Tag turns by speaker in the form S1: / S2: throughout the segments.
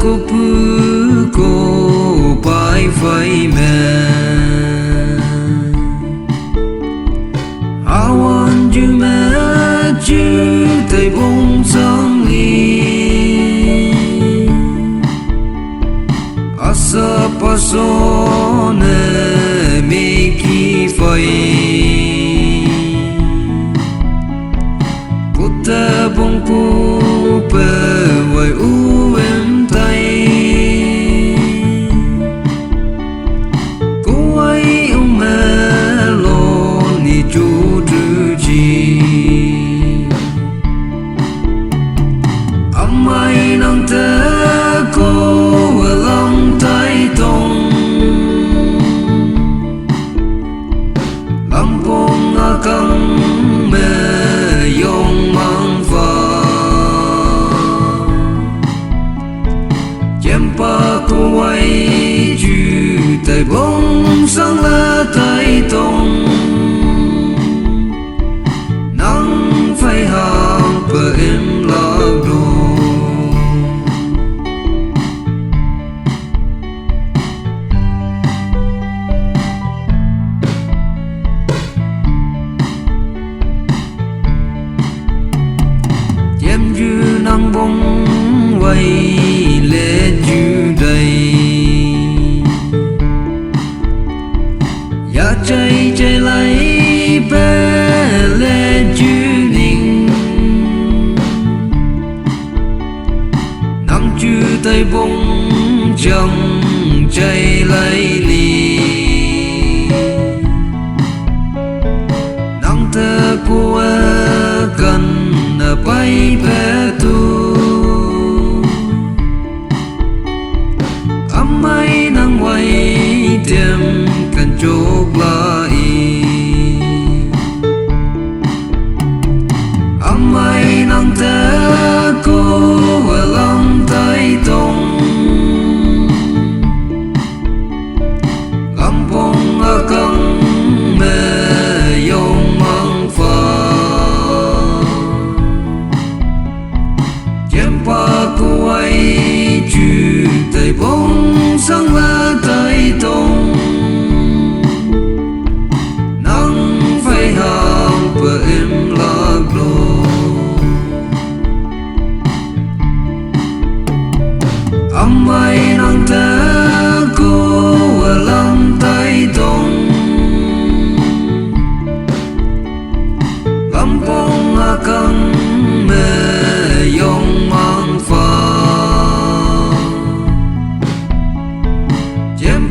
S1: cô bư cô bài phai mẹ awan ju mẹ ju tay bông sang li asa pasone mi ki phai puta bông pu pe vai u em tay cô ấy ông mẹ lo ni chú trừ chi âm ai nang te cô ở lòng tay tông lòng bông ngã căng mẹ yong mang pa cô ấy chữ tay bông sáng lá tay tông nắng phai hàng bờ em lạc đồ em chữ nắng bông quay lệ chữ đầy ya chạy chạy lại bé lệ chữ ninh nắm chữ tay bông chẳng chạy lại lì nắng thơ cô cần bay bé tu mai nang quay tìm cần chốt lại mai nang te cô ở lòng tay tông làm bông ở căng mẹ yong mang pha chém pa cô ấy chữ tay bông sáng lá tay tông nắng phai hàng bờ em lạc đồ ai nang te cô ở lòng tay tông làm bông ngã căng mẹ yong mang pha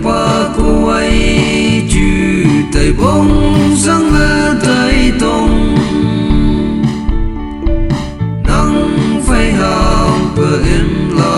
S1: pa cô ấy chữ tay bông sáng lá tay tông nắng phai hàng bờ em lạc